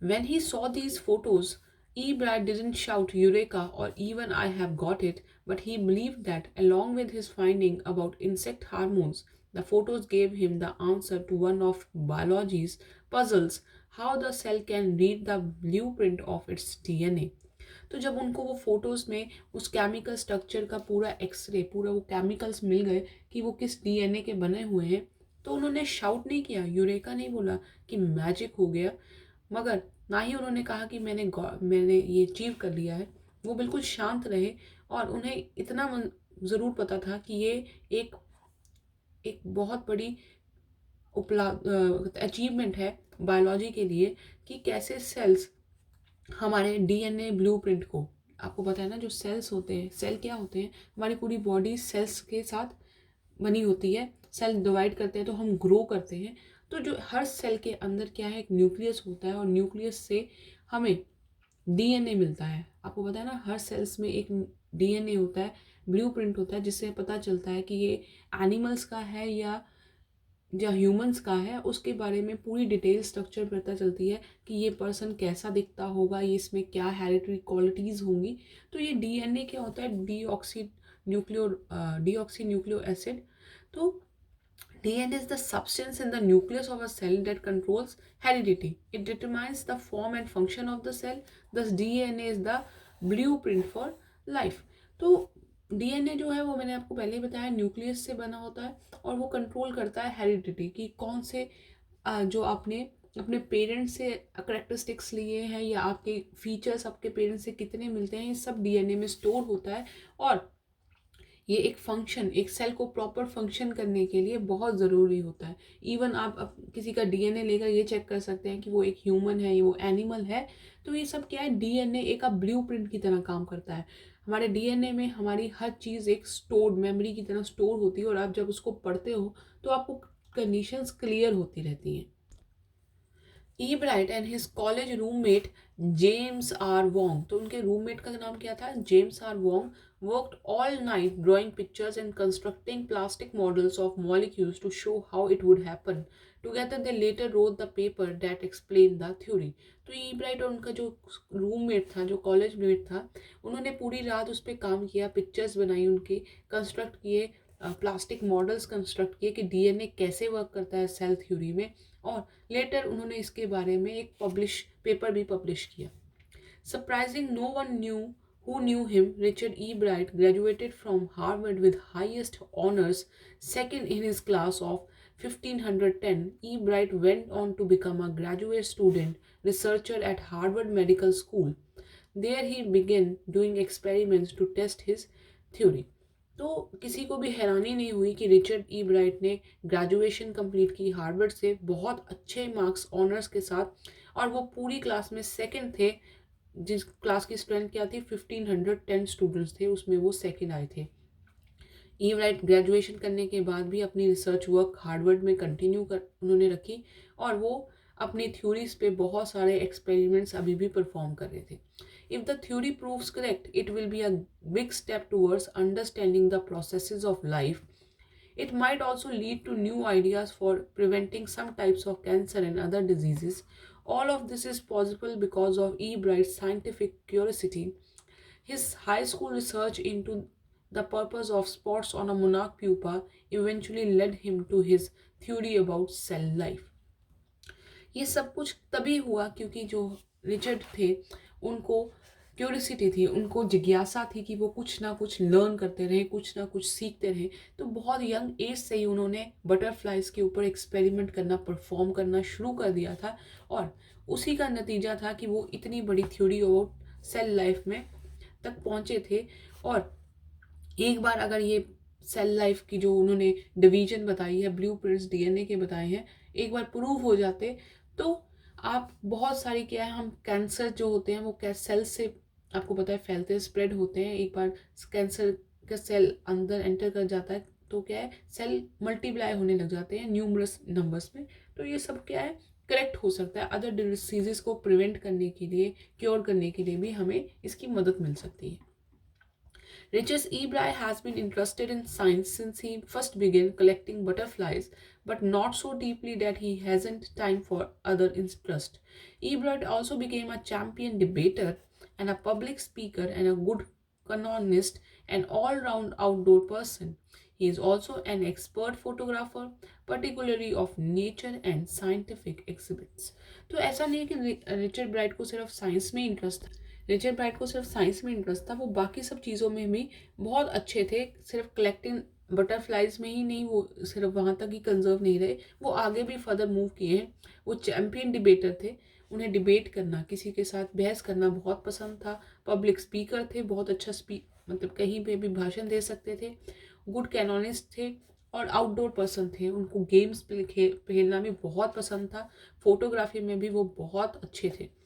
When he saw these photos, E. Brad didn't shout Eureka or even I have got it, but he believed that along with his finding about insect hormones, the photos gave him the answer to one of biology's puzzles, how the cell can read the blueprint of its DNA. तो जब उनको वो photos में उस chemical structure का पूरा x ray, पूरा वो केमिकल्स मिल गए कि वो किस डीएनए के बने हुए हैं, तो उन्होंने शाउट नहीं किया, यूरेका नहीं बोला कि मैजिक हो गया, मगर ना ही उन्होंने कहा कि मैंने ये अचीव कर लिया है। वो बिल्कुल शांत रहे और उन्हें इतना ज़रूर पता था कि ये एक एक बहुत बड़ी अचीवमेंट है बायोलॉजी के लिए कि कैसे सेल्स हमारे डीएनए ब्लूप्रिंट को, आपको पता है ना जो सेल्स होते हैं, सेल क्या होते हैं, हमारी पूरी बॉडी सेल्स के साथ बनी होती है, सेल डिवाइड करते हैं तो हम ग्रो करते हैं। तो जो हर सेल के अंदर क्या है, एक न्यूक्लियस होता है और न्यूक्लियस से हमें डीएनए मिलता है। आपको पता है ना हर सेल्स में एक डीएनए होता है, ब्लूप्रिंट होता है, जिससे पता चलता है कि ये एनिमल्स का है या ह्यूमंस का है, उसके बारे में पूरी डिटेल स्ट्रक्चर पता चलती है कि ये पर्सन कैसा दिखता होगा, ये इसमें क्या हेरिडिटरी क्वालिटीज़ होंगी। तो ये डीएनए क्या होता है, डीऑक्सी न्यूक्लियो एसिड। तो DNA is the substance in the nucleus of a cell that controls heredity. It determines the form and function of the cell. Thus, DNA is the blueprint for life. तो DNA जो है वो मैंने आपको पहले ही बताया nucleus से बना होता है और वो कंट्रोल करता है हेरिडिटी कि कौन से जो आपने अपने पेरेंट्स से करेक्टरिस्टिक्स लिए हैं या आपके फीचर्स आपके पेरेंट्स से कितने मिलते हैं, ये सब डीएनए में स्टोर होता है। और ये एक फंक्शन, एक सेल को प्रॉपर फंक्शन करने के लिए बहुत ज़रूरी होता है। इवन आप किसी का डीएनए लेकर ये चेक कर सकते हैं कि वो एक ह्यूमन है, ये वो एनिमल है। तो ये सब क्या है, डीएनए एक ब्लूप्रिंट की तरह काम करता है। हमारे डीएनए में हमारी हर चीज़ एक स्टोर्ड मेमोरी की तरह स्टोर होती है और आप जब उसको पढ़ते हो तो आपको कंडीशंस क्लियर होती रहती हैं। Ebright and his college roommate James R Wong, तो उनके रूममेट का नाम क्या था, James R Wong, worked all night drawing pictures and constructing plastic models of molecules to show how it would happen. Together they later wrote the paper that explained the theory. तो Ebright और उनका जो roommate था, जो college met था, उन्होंने पूरी रात उस पर काम किया, पिक्चर्स बनाई, उनके कंस्ट्रक्ट किए, प्लास्टिक मॉडल्स कंस्ट्रक्ट किए कि डीएनए कैसे वर्क करता है सेल थ्योरी में, और लेटर उन्होंने इसके बारे में एक पेपर भी पब्लिश किया। Surprising no one knew who knew him, Richard E. Bright graduated from Harvard with highest honors, second in his class of 1510. E. Bright went on to become a graduate student researcher at Harvard Medical School. There he began doing experiments to test his theory. तो किसी को भी हैरानी नहीं हुई कि Richard ई bright ने graduation complete की हार्वर्ड से बहुत अच्छे मार्क्स ऑनर्स के साथ, और वो पूरी क्लास में सेकंड थे। जिस क्लास की स्ट्रेंथ क्या थी, 1510 स्टूडेंट्स थे, उसमें वो सेकंड आए थे। ई ब्राइट ग्रेजुएशन करने के बाद भी अपनी रिसर्च वर्क हार्वर्ड में कंटिन्यू कर उन्होंने रखी और वो अपनी थ्योरीज पे बहुत सारे एक्सपेरिमेंट्स अभी भी परफॉर्म कर रहे थे। If the theory proves correct it will be a big step towards understanding the processes of life. It might also lead to new ideas for preventing some types of cancer and other diseases. All of this is possible because of E. Bright's scientific curiosity. His high school research into the purpose of spots on a monarch pupa eventually led him to his theory about cell life. ये सब कुछ तभी हुआ क्योंकि जो Richard थे उनको curiosity थी, उनको जिज्ञासा थी कि वो कुछ ना कुछ लर्न करते रहे, कुछ ना कुछ सीखते रहे। तो बहुत यंग एज से ही उन्होंने बटरफ्लाइज के ऊपर एक्सपेरिमेंट करना, परफॉर्म करना शुरू कर दिया था और उसी का नतीजा था कि वो इतनी बड़ी थ्योरी अबाउट सेल लाइफ में तक पहुँचे थे। और एक बार अगर ये सेल लाइफ की जो उन्होंने डिवीजन बताई है, ब्लूप्रिंट्स डीएनए के बताए हैं, एक बार प्रूव हो जाते तो आप बहुत सारी क्या है, हम कैंसर जो होते हैं वो सेल से आपको पता है फैलते हैं, स्प्रेड होते हैं। एक बार कैंसर का सेल अंदर एंटर कर जाता है तो क्या है, सेल मल्टीप्लाई होने लग जाते हैं न्यूमरस नंबर्स में। तो ये सब क्या है, करेक्ट हो सकता है। अदर डिसीजेस को प्रिवेंट करने के लिए, क्योर करने के लिए भी हमें इसकी मदद मिल सकती है। Richard E. Bry has been interested in science since he first began collecting butterflies, but not so deeply that he hasn't time for other interests. Eberhard also became a champion debater and a public speaker and a good canonist, an all-round outdoor person. He is also an expert photographer, particularly of nature and scientific exhibits. तो ऐसा नहीं है कि Richard bright को सिर्फ science में interest था। Richard bright को सिर्फ साइंस में इंटरेस्ट था, वो बाकी सब चीज़ों में भी बहुत अच्छे थे। सिर्फ कलेक्टिंग बटरफ्लाइज में ही नहीं, वो सिर्फ वहाँ तक ही कंजर्व नहीं रहे, वो आगे भी फर्दर मूव किए हैं। वो चैम्पियन डिबेटर थे, उन्हें डिबेट करना, किसी के साथ बहस करना बहुत पसंद था। पब्लिक स्पीकर थे, बहुत अच्छा मतलब कहीं पे भी भाषण दे सकते थे। गुड कैनोनिस्ट थे और आउटडोर पर्सन थे, उनको गेम्स खेलना भी बहुत पसंद था। फोटोग्राफी में भी वो बहुत अच्छे थे।